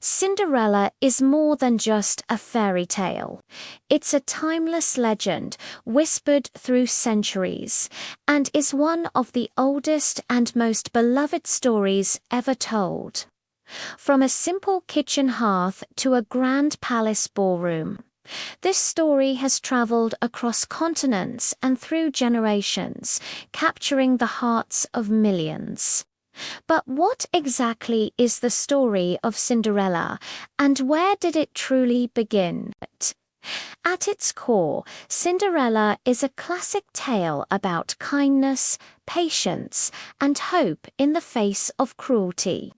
Cinderella is more than just a fairy tale. It's a timeless legend whispered through centuries and is one of the oldest and most beloved stories ever told. From a simple kitchen hearth to a grand palace ballroom, this story has traveled across continents and through generations, capturing the hearts of millions. But what exactly is the story of Cinderella, and where did it truly begin? At its core, Cinderella is a classic tale about kindness, patience, and hope in the face of cruelty.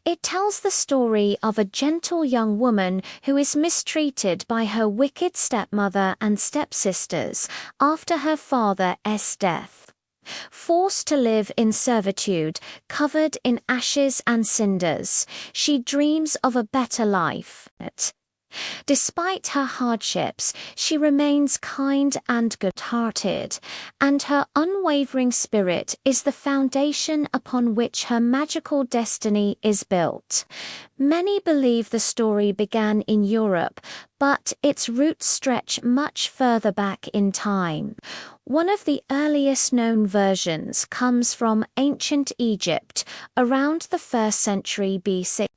It tells the story of a gentle young woman who is mistreated by her wicked stepmother and stepsisters after her father's death. Forced to live in servitude, covered in ashes and cinders, she dreams of a better life. Despite her hardships, she remains kind and good-hearted, and her unwavering spirit is the foundation upon which her magical destiny is built. Many believe the story began in Europe, but its roots stretch much further back in time. One of the earliest known versions comes from ancient Egypt, around the 1st century BC.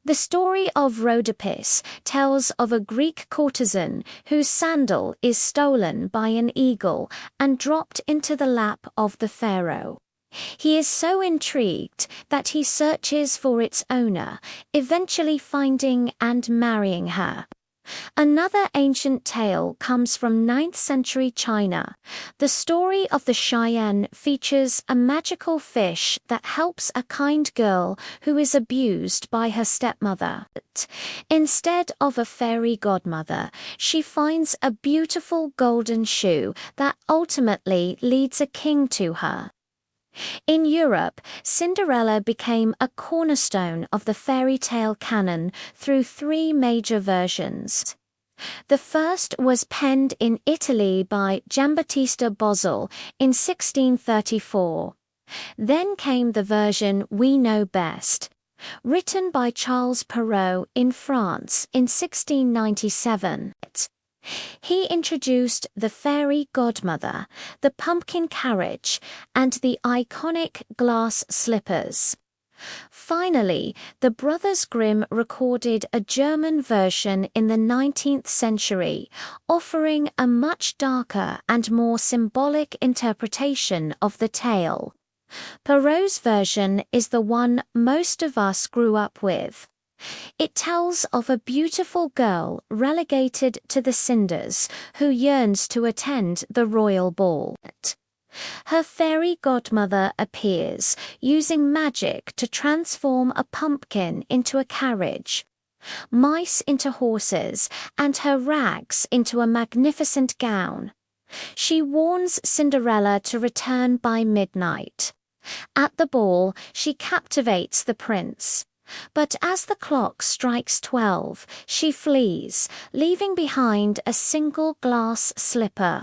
The story of Rhodopis tells of a Greek courtesan whose sandal is stolen by an eagle and dropped into the lap of the pharaoh. He is so intrigued that he searches for its owner, eventually finding and marrying her. Another ancient tale comes from 9th century China. The story of the Cheyenne features a magical fish that helps a kind girl who is abused by her stepmother. Instead of a fairy godmother, she finds a beautiful golden shoe that ultimately leads a king to her. In Europe, Cinderella became a cornerstone of the fairy tale canon through 3 major versions. The first was penned in Italy by Giambattista Bosel in 1634. Then came the version we know best, written by Charles Perrault in France in 1697. He introduced the fairy godmother, the pumpkin carriage, and the iconic glass slippers. Finally, the Brothers Grimm recorded a German version in the 19th century, offering a much darker and more symbolic interpretation of the tale. Perrault's version is the one most of us grew up with. It tells of a beautiful girl relegated to the cinders who yearns to attend the royal ball. Her fairy godmother appears, using magic to transform a pumpkin into a carriage, mice into horses, and her rags into a magnificent gown. She warns Cinderella to return by midnight. At the ball, she captivates the prince. But as the clock strikes 12, she flees, leaving behind a single glass slipper.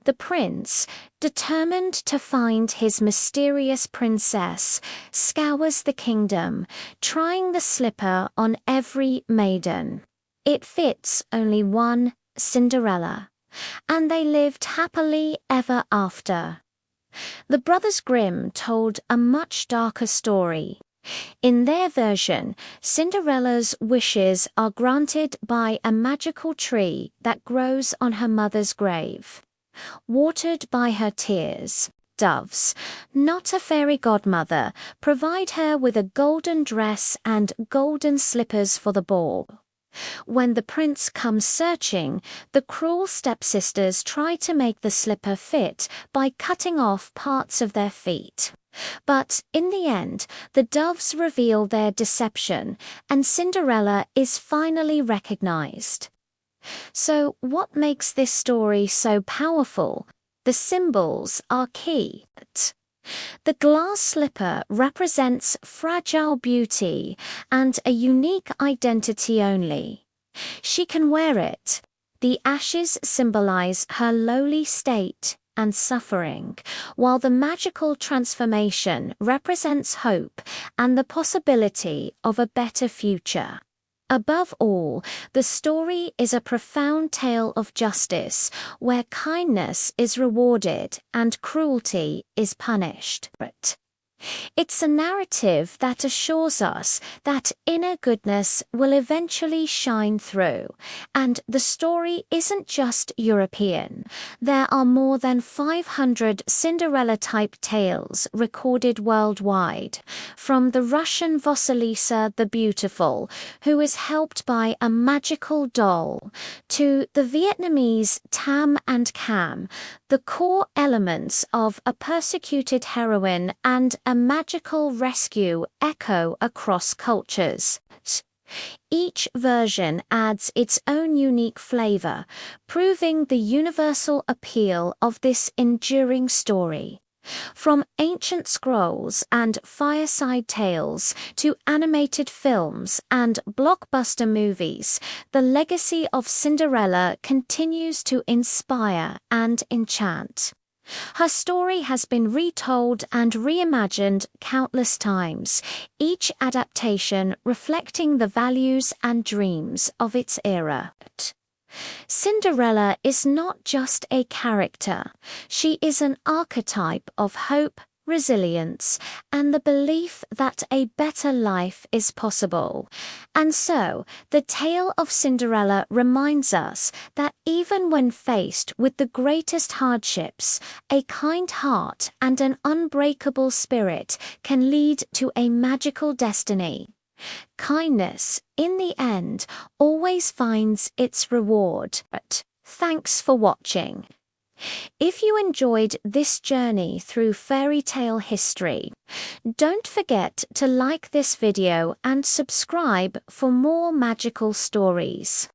The prince, determined to find his mysterious princess, scours the kingdom, trying the slipper on every maiden. It fits only one, Cinderella, and they lived happily ever after. The Brothers Grimm told a much darker story. In their version, Cinderella's wishes are granted by a magical tree that grows on her mother's grave. Watered by her tears, doves, not a fairy godmother, provide her with a golden dress and golden slippers for the ball. When the prince comes searching, the cruel stepsisters try to make the slipper fit by cutting off parts of their feet. But in the end, the doves reveal their deception, and Cinderella is finally recognized. So, what makes this story so powerful? The symbols are key. The glass slipper represents fragile beauty and a unique identity only. She can wear it. The ashes symbolize her lowly state, and suffering, while the magical transformation represents hope and the possibility of a better future. Above all, the story is a profound tale of justice, where kindness is rewarded and cruelty is punished. It's a narrative that assures us that inner goodness will eventually shine through, and the story isn't just European. There are more than 500 Cinderella-type tales recorded worldwide, from the Russian Vasilisa the Beautiful, who is helped by a magical doll, to the Vietnamese Tam and Cam. The core elements of a persecuted heroine and a magical rescue echo across cultures. Each version adds its own unique flavor, proving the universal appeal of this enduring story. From ancient scrolls and fireside tales to animated films and blockbuster movies, the legacy of Cinderella continues to inspire and enchant. Her story has been retold and reimagined countless times, each adaptation reflecting the values and dreams of its era. Cinderella is not just a character. She is an archetype of hope, resilience, and the belief that a better life is possible. And so, the tale of Cinderella reminds us that even when faced with the greatest hardships, a kind heart and an unbreakable spirit can lead to a magical destiny. Kindness, in the end, always finds its reward. Thanks for watching. If you enjoyed this journey through fairy tale history, don't forget to like this video and subscribe for more magical stories.